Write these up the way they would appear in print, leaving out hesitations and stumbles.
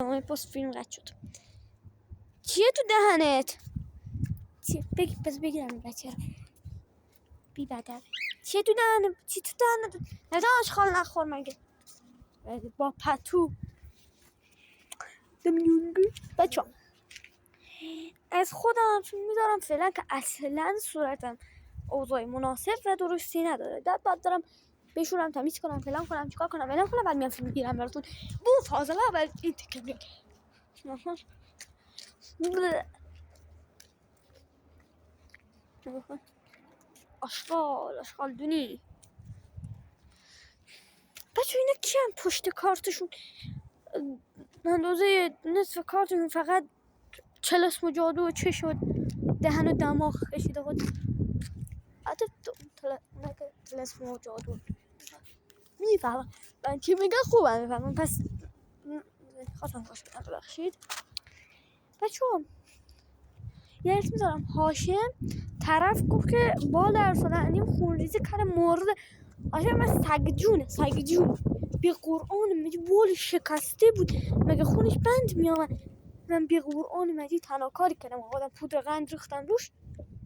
پست فیلم قطع شد. چیه تو دهنت؟ چیه؟ پس بگیرم بچه رو بی بدر. چیه تو دهنت؟ چی تو دهنت؟ نده آشغال نخور مگه با پتو بچه از خودم چون میدارم فعلا که اصلا صورتم اوضاع مناسب و درستی نداره. بعد دارم بشورم، تمیز کنم، فلان کنم، چیکار کنم، فلان کنم، بعد میام فیلم میگیرم براتون. بو فاضله اول این تیکه میاد آشغال دونی. بچه اینا کیم پشت کارتشون اندازه نصف کارتشون فقط چلسم و جادو و چه شد دهن و دماغ کشیده بود. حتی طلسم و جادو میفهمم من که میگه خوبم میفهمم. پس خواستم خوش بدم ببخشید بچه هم یه اسم میذارم هاشم. طرف گفت که بال ارسالندیم خونریزی کار مورد هاشم. من سگجون بی قرآن مجید بال شکسته بود مگه خونش بند میامد. من بی قرآن مجید تنها کاری کردم آدم پودر قند ریختم روش.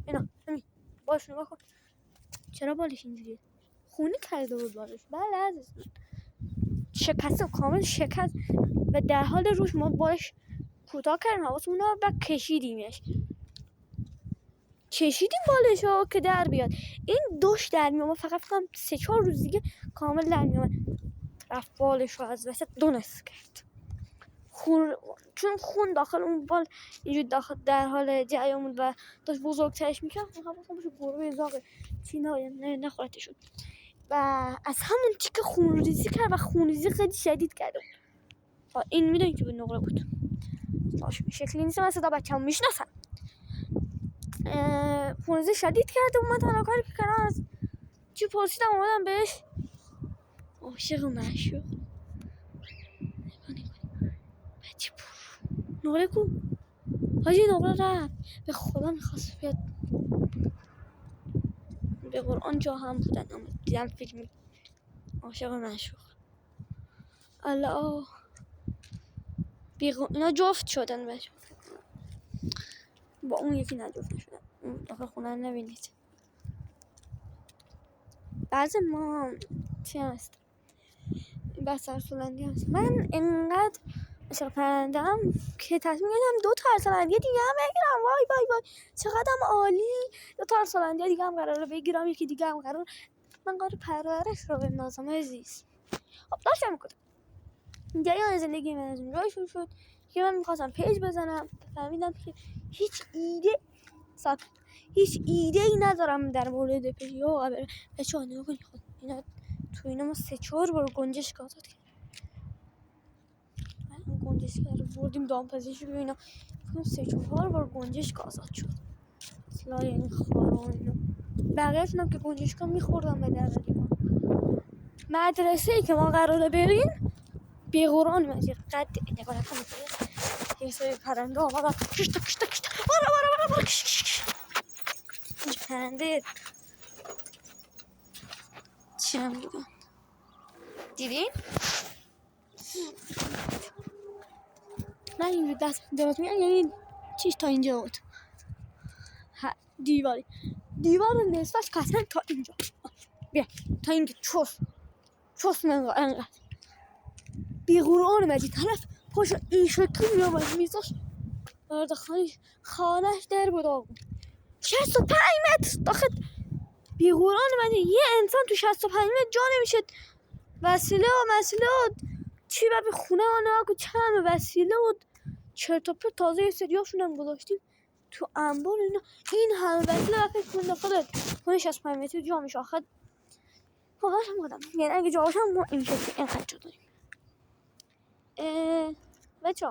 اینا همین باش نگاه کن چرا بالش اینجوریه. خونی کرده بود بالش. بله عزیز شکسته کامل شکست و در حال روش ما بالش کوتاه کردیم حواسمون رو بعد کشیدیم بالش ها که در بیاد. این دوش در میامد فقط 3-4 روز دیگه کامل در میامد. رفت بالش رو از وسط دونست کرد چون خون داخل اون بال اینجور داخل در حال جریان بود و داشت بزرگترش میکرد. حواسم باشه گروه زاغ چینا نخورته شد و از همون تیکه خونریزی کرد و خونریزی خیلی شدید کرد. این میدونی که به نقره بود باشه شکلی نیست. من صدا بچه هم میشناسم. خونریزی شدید کرده و من تنها کاری که کردم از چی پرسیدم اومدم بهش عاشق و معشوق بچه پر نقره کو حاجی نقره رفت به خدا میخواست بیاد به قرآن جا هم بودن دیدم فیلمی عاشق و معشوق الله اینا جفت شدن بچه با اون یکی نجفت نشدن. داخل خونه نبینید. بعضی ما چی هست بس ارسلندی هست. من انقدر مثلا پرندم که تصمیم گرفتم 2 تا ارسلندی دیگه هم بگیرم. وای چقدر عالی. 2 تا ارسلندی دیگه هم قراره بگیرم. یکی دیگه هم قرار من قرار پرورش رو بندازم عزیز. خب داشتم میکنم جریان زندگی من از اونجایی شروع شد که من میخواستم پیج بزنم. فهمیدم که هیچ ایده ای ندارم در مورد پیج. بچه ها نگاه کنید اینا تو اینا ما 3-4 بار گنجشک آزاد کردیم. گنجشک رو بردیم دامپزشی رو اینا 3-4 بار گنجشک آزاد شد. اصلا یعنی خاران اینا بقیه‌شون هم که گنجشکا میخوردم به در دیوان. مدرسه‌ای که ما قراره بریم بی قرآن مجید قد نگاه نکنید یه سری پرنده آمدن کشتا بارا این پرنده چی هم بودن دیدین؟ من اینجور دست درست میگم یعنی چیش تا اینجا بود دیوار نصفش قطعا تا اینجا بیا تا اینجا چوس انقدر بی قرآن مجید طرف پاشو این شکلی میامد میزاش برد خانهش در بود آقا 65 متر داخل. بی قرآن مجید یه انسان تو 65 متر جا نمیشه. وسیله چی به خونه آنها که چند وسیله و چرت و پرت. تازه یه سریاشون هم گذاشتیم تو انبار اینا. این همه وسیله فکر کن داخل خونه 65 متر جا میشه. آخه خودش هم بودم یعنی اگه جا باشم ما این شکلی اینقدر جا داریم. بچه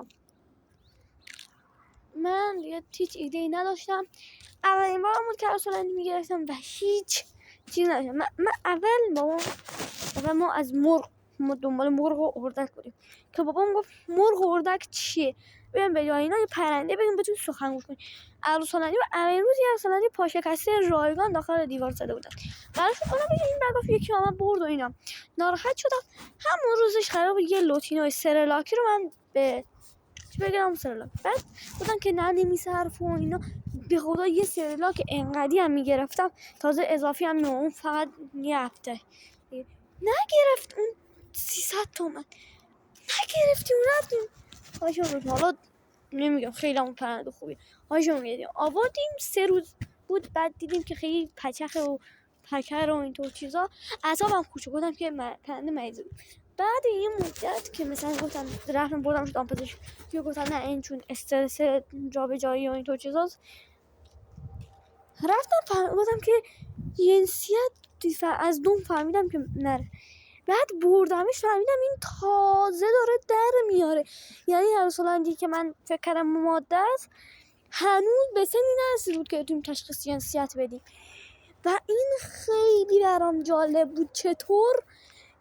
من دیگه هیچ ایده ای نداشتم. اولین بار بود که ارسلندی میگرفتم و هیچ چیز نداشتم. من اول ما از دنبال مرغ و اردک بودیم که بابام گفت مرغ و اردک چیه بریم به جای اینا یه پرنده بگیم بتون سخن گوش کنیم. ارسلندی و اولین روز یه ارسلندی پاشکسته رایگان داخل دیوار زده بودن. براش گفتم این بعد یکی اومد برد و اینا ناراحت شدم. همون روزش قرار بود یه لوتینای سرلاکی رو من به بگیرم سرلاک. بعد بودم که نه نمیشه حرف و اینا. به خدا یه سرلاک انقدی هم میگرفتم تازه اضافی هم اون فقط یه هفته نگرفت. اون 300 تومن نگرفتیم رفتیم هاشون. حالا نمیگم خیلی همون پرنده خوبی هاشون میدیم آوردیم. 3 روز بود بعد دیدیم که خیلی پچخه و پکر و اینطور چیزا. اعصابم خوشو بودم که پرنده مریض بود. بعد یه مدت که مثلا گفتم رفتم بردم شدم پزشک یا گفتم نه این چون استرس جابجایی و اینطور چیزاست رفتم گفتم که جنسیت از دوم فهمیدم که نره. بعد بردمش فهمیدم این تازه داره در میاره. یعنی عروس هلندی که من فکر کردم ماده است هنوز به سنی نرسیده بود که تویم تشخیص جنسیت بدیم و این خیلی برام جالب بود چطور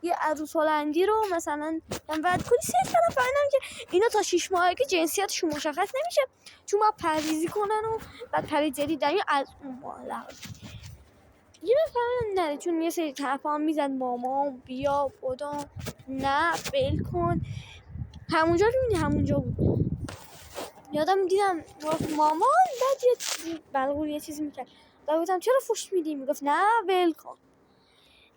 یه عروس هلندی رو مثلا بعد کلی سرچ کردم فهمیدم که اینا تا 6 ماهه که جنسیتشون مشخص نمیشه چون باید پریزی کنن و بعد پریز جدید داریم از اون ماه یه فهمیدم نره چون یه سری طرفان میزد ماما بیا خدا نه بل کن همونجا رو میدی همونجا بود. یادم دیدم گفت مامان بعد یه چیزی بلغور یه چیزی میکرد بعد گفتم چرا فوش میدی میگفت نه ول کن.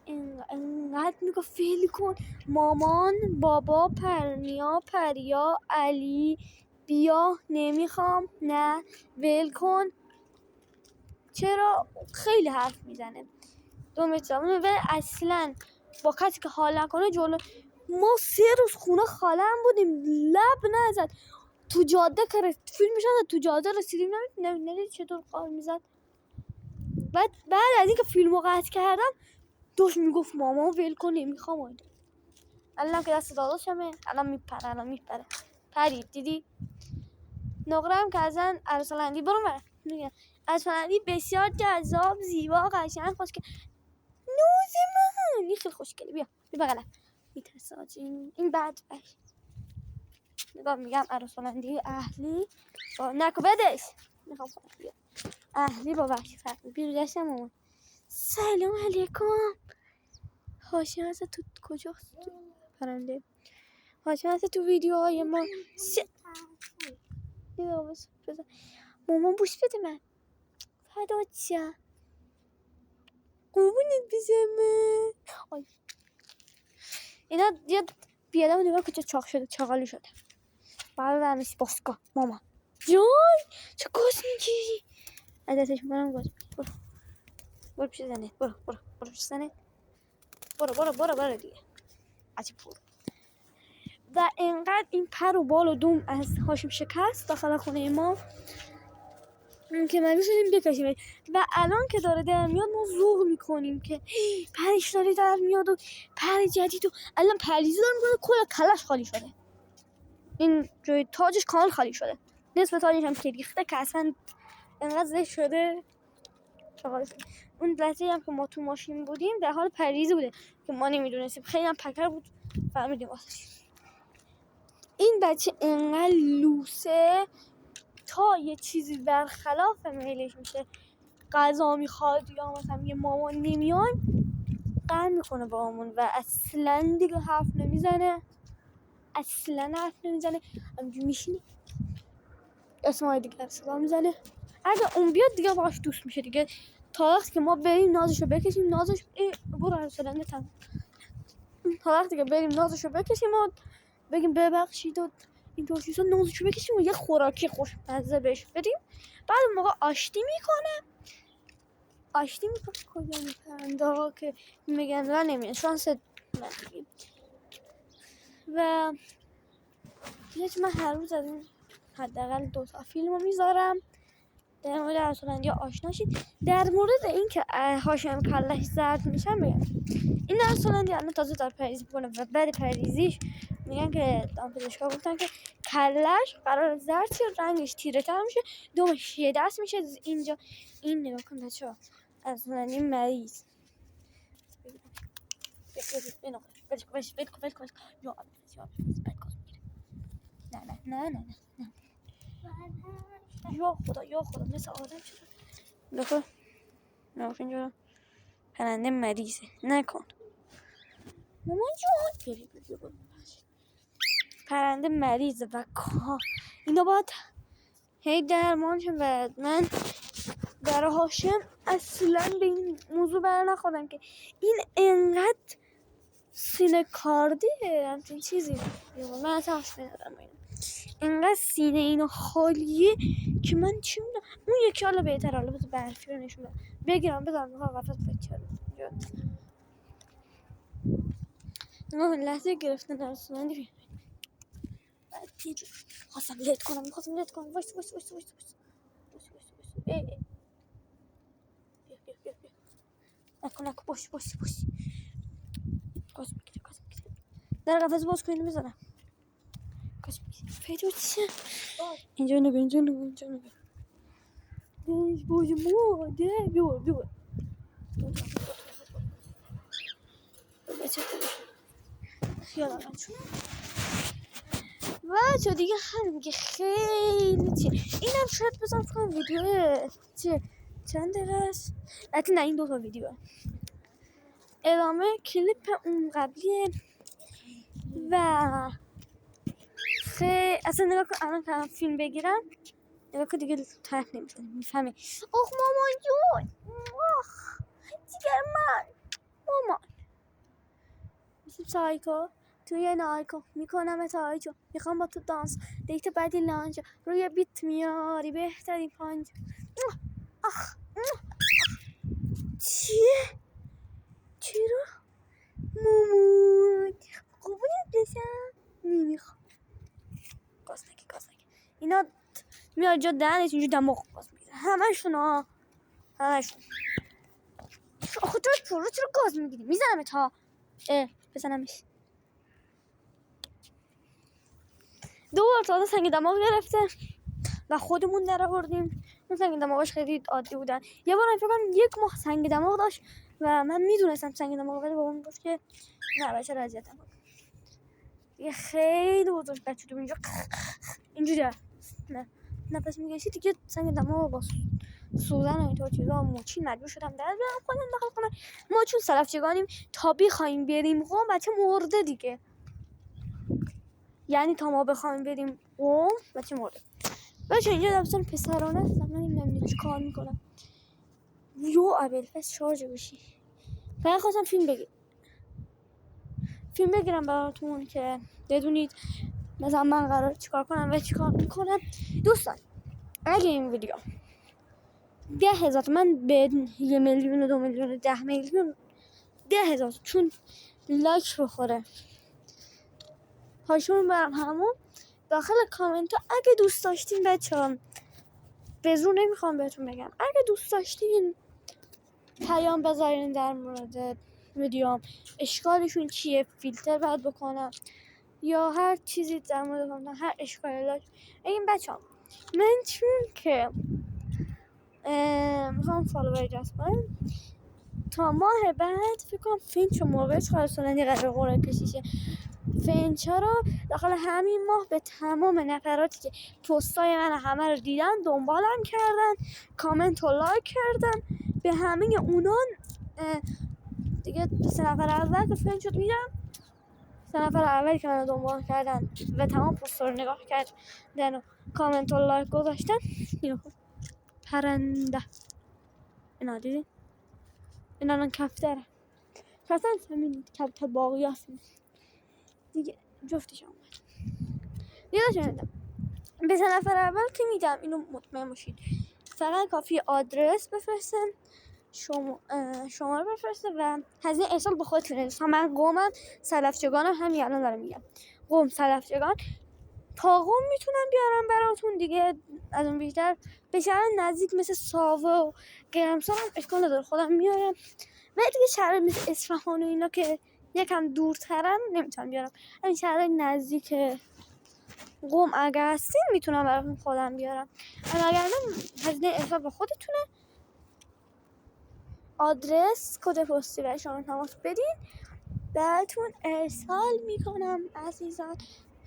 اینقدر میگفت ول کن مامان بابا پرنیا پریا علی بیا نمیخوام نه ول کن. چرا خیلی حرف میزنه دومترامونه و اصلا با کسی که حال نکنه جلو ما 3 روز خونه خاله هم بودیم لب نزد تو جاده که فیلم شد تو جاده رسیدیم نمیدید چطور قال میزد. بعد از اینکه فیلمو قطع کردم دوش میگفت ماما ول کن نمیخوام آیده الان که دست داداشمه الان میپره پرید دیدی نقره هم که ازن عروس هلندی برو من عروس هلندی بسیار جذاب زیبا قشنگ خوشگل نوزمان این خیلی خوشگله بیا بغلم میترسه این بعد نگاه میگم عروس هلندی اهلی با نکو بدش میخوام بیا اهلی با وحشی فرق بیرو داشتم مامان سلام علیکم هاشم هست تو کجاست پرنده هاشم هست تو ویدیوهای ما مامان بوش بده من فدات شم قربونت بزنم. اینا یه بیادم نگاه کجا چاق شده چاقالی شده باید برمیسی باسکا ماما جای چه گاز میگیری عدتش میکنم گاز برو پیش زنه برو پیش زنه برو دیگه عجب برو. و انقدر این پر و بال و دوم از هاشم شکست داخل خونه ما که مجبور شدیم بکشیم و الان که داره در میاد ما ذوق میکنیم که پرش داره در میاد و پر جدید و الان پریزی داره میکنه کل کلش خالی شده این جای تاجش کامل خالی شده نصف تاجش هم که ریخته که اصلا انقدر زشت شده اون لحظه هم که ما تو ماشین بودیم در حال پریزی بوده که ما نمیدونستیم خیلی هم پکر بود فهمیدیم واسش. این بچه انقدر لوسه تا یه چیزی برخلاف میلش میشه غذا میخواد یا مثلا یه مامان نمیان قهر میکنه با مامان و اصلا دیگه حرف نمیزنه همینجور میشینه اسمای دیگه صدا میزنه اگه اون بیاد دیگه باهاش دوست میشه دیگه تا وقتی که ما بریم نازشو بکشیم نازش برو رسولنده تن تا وقتی که بریم نازشو بکشیم و بگیم ببخشید و اینطور چیزا نازشو بکشیم و یه خوراکی خوشمزه بهش بدیم بعد اون موقع آشتی میکنه کجا میپرنده ها که میگن و نمیان شانس منفی و دیگه من هر روز از این حداقل 2 تا فیلمو میذارم در مورد عروس هلندی آشنا شید. در مورد این که هاشم کلش زرد میشن بگم این عروس هلندی الان تازه داره پریزی میکنه و بعد پریزیش میگن که دامپزشکا گفتن که کلش قرار زرد شه رنگش تیره تر میشه دومش یه دست میشه اینجا این نگاه کن بچه‌ها عروس هلندی مریض نه یا خدا مثل آدم شده نکن اینجا پرنده مریضه نکن مامان جون پرنده مریضه و اینا باید هی درمان شه و من برای هاشم اصلا به این موضوع بر نخوردم که این انقدر سینه کاردیه همچین چیزی. من اصلا ندارم اینقدر سینه اینو خالیه که من چی میدونم. اون یکی حالا بهتر، حالا بذار برفی رو نشون بگیرم بذارم میخوام قفص بچه رو لحظه گرفتن درستوندی بعد پیجو خواستم لید کنم وایس نکن باش گاز میگیره در قفص باز کنیم بزنم گاز میگیره پیجو چیه اینجا نگو بوی موده بیور بچه خیالم چون و چه دیگه همین که خیلی چیه اینم شاید بزنم کنم ویدیو چند دقیقه است. البته نه این 2 تا ویدیو ادامه کلیپ اون قبلیه و خیلی اصلا نگاه کن الان که فیلم بگیرم نگاه کن دیگه طرف نمیزنه میفهمه. آخ مامان جون آخ دیگر من مامان مثل سایکو توی نایکو میکنم تایجو میخوام با تو دانس دیت بعدی لانجا روی بیت میاری بهترین پنج. آخ چیه؟ چرا؟ مامان قبولت بشم؟ نمیخوام گاز نگی اینا میاد جا دهنش اینجا دماغ باز میگیره همشون آخه تو پرو چرا گاز میگیری؟ میزنم تا بزنمش 2 بار تازه سنگ دماغ گرفته و خودمون در آوردیم. اون سنگ دماغش خیلی عادی بودن. یه بار فکر کنم 1 ماه سنگ دماغ داشت و من میدونستم سنگ دماغ، ولی بابام گفت که نه بچه اذیت نکن. یه خیلی بزرگ بچه تو اینجا اینجوری نه نفس میکشی دیگه سنگ دماغ با سوزن و اینطور چیزا موچین مجبور شدم در بیارم خودم داخل کنم. ما چون سلفچگانیم تا بخوایم بریم قم بچه مرده دیگه، یعنی تا ما بخوایم بریم قم بچه مرده. بچه اینجا دبستان پسرانه است. من نمیدونم چی کار میکنم. یو ابل پس شارژ بشی. فقط خواستم فیلم بگیرم براتون که بدونید مثلا من قرار چیکار کنم و چیکار میکنم. دوستان اگه این ویدیو 10,000 من به 1 میلیون و 2 میلیون و 10 میلیون 10,000 چون لایک بخوره هاشون برم همون داخل کامنت ها اگه دوست داشتین بچه‌ها به زور نمیخوام بهتون بگم اگه دوست داشتین پیام بذارین در مورد ویدیوام اشکالشون چیه، فیلتر باید بکنم یا هر چیزی در مورد کنم، هر اشکالی داشت این بچه‌ها من چون که میخوام فالوور جذب کنم تا ماه بعد فکر کنم فینچ و موقعش خالصانه قرار قرار کشیشه فینچا رو داخل همین ماه به تمام نفراتی که پستای من همه رو دیدن دنبالم کردن کامنت و لایک کردن به همه اونان دیگه 3 نفر اول که فینچ رو میدم 3 نفر اولی که من رو دنبال کردن و تمام پستا رو نگاه کردن و کامنت و لایک گذاشتن پرنده اینا دیدین اینا الان کفتره کفتن همین کفتر باقی هست دیگه جفتش اومد دیگه شنیدم به 3 نفر اول که میدم اینو مطمئن باشید فقط کافی آدرس بفرستن شماره بفرسته و هزینه ارسال به خودتونه. من قومم سلفچگانم همین الان دارم میگم قوم سلفچگان تا قوم میتونم بیارم براتون دیگه از اون بیشتر به شهر نزدیک مثل ساوه و قرمسان هم اشکال نداره خودم میارم ولی دیگه شهر مثل اصفهان و اینا که یکم دورترن نمیتونم بیارم. همین شهر نزدیک قوم اگر هستین میتونم براتون خودم بیارم اگر نه هزینه ارسال به خودتونه. آدرس کد پستی برای شما تماس بدین براتون ارسال میکنم عزیزان.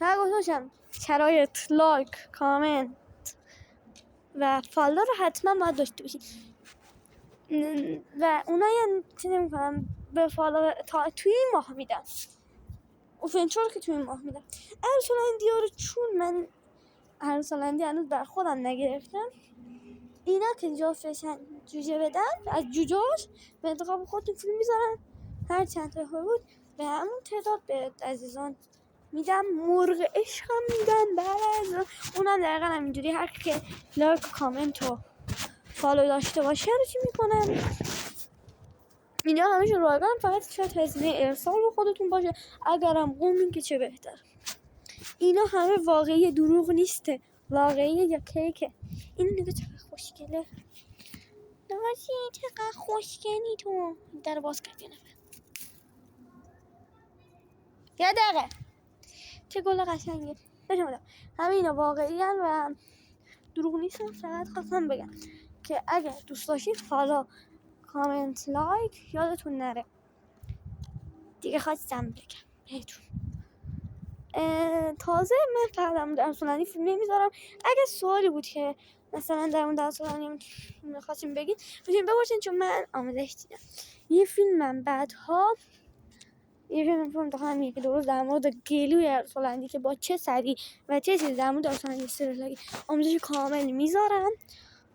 و گذاشتم شرایط لایک کامنت و فالو رو حتما باید داشته باشید و اونایی چی نمیکنم به فالو تا توی این ماه میدم ونچور که توی ماه میدم. عروس هلندی ها رو چون من عروس هلندی هنوز بر خودم نگرفتم، اینا که جفتشن جوجه بدن از جوجهاش به انتخاب خودتون فیلم میذارن، هر چند تا بود به همون تعداد به عزیزان میدم. مرغ عشق هم میدن بعد از اونم دقیقا همینجوری هر که لایک کامنت و فالو داشته باشه رو چی میکنن. اینا همشون رایگان، فقط شاید هزینه ارسال رو خودتون باشه، اگرم قومین که چه بهتر. اینا همه واقعی، دروغ نیسته، واقعی یا کیکه. این نگاه چقدر خوشگله. نازی چقدر خوشگلی تو. در باز کرد یه دقیقه. چه گل قشنگه. نشون همه اینا واقعی هن و دروغ نیستن. فقط خواستم بگم که اگه دوست داشتید فالو کامنت لایک یادتون نره. دیگه خواستم بگم بهتون تازه من فقط در سالانی فیلم نمیذارم. اگه سوالی بود که مثلا در مورد سالانی میخواستیم بگید میتونید بپرسین، چون من آموزش دیدم. یه فیلمم بعدها یه فیلم داخل که درست در مورد گلوی ارسلندی که با چه سری و چه چیزی در مورد ارسلندی استرلایی آموزش کامل میذارم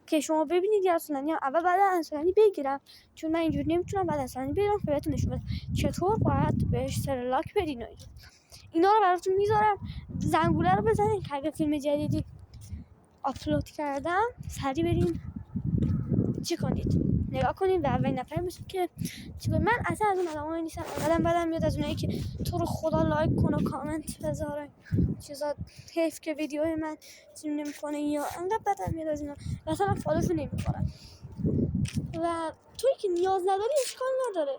که شما ببینید. یا ارسلندی اول بعد ارسلندی بگیرم، چون من اینجوری نمیتونم بعد ارسلندی بگیرم که بهتون نشون بدم چطور باید بهش سرلاک بدین. اینا رو براتون میذارم. زنگوله رو بزنین که اگه فیلم جدیدی آپلود کردم سریع برین چی کنید، نگاه کنید و اولین نفر بشید که من اصلا از اون آدمایی نیستم. بعدم میاد از اونایی که تو رو خدا لایک کن و کامنت بذاره چیزا، حیف که ویدیوی من چیم نمیکنه، یا انقدر بدم میاد از اینا مثلا فالوشو نمیکنم. و توی که نیاز نداری اشکال نداره.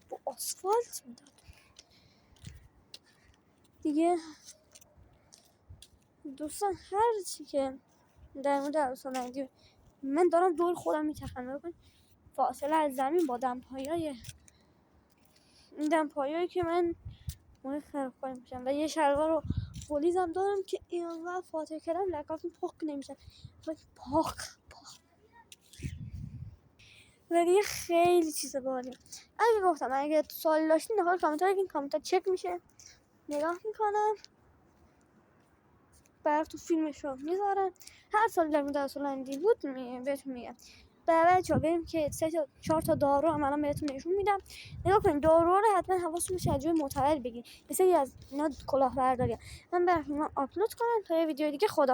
با آسفالت میداد دیگه. دوستان هر چی که در مورد عروس هلندی من دارم دور خودم میچرخم، ببین فاصله از زمین با دمپایای این دمپایایی که من مورد خرابکاری میشم و یه شلوار رو پولیزم دارم که اینقدر فاتح کردم لکاتون پاک نمیشن. پاک و دیگه خیلی چیز باحالیه. اگه سوالی داشتین داخل کامنت ها بگین، کامنت ها چک میشه، نگاه میکنم براتون فیلمشو میذارم. هر سال در مورد عروس هلندی بود بهتون میگم. بچه‌ها بریم که 3-4 تا دارو هم الان بهتون نشون میدم. نگاه کنید دارو رو حتما حواستون باشه از جای معتبر بگیرید. مثلا از اینا کلاهبرداری من براتون آپلود کنم تا یه ویدیو دیگه. خدا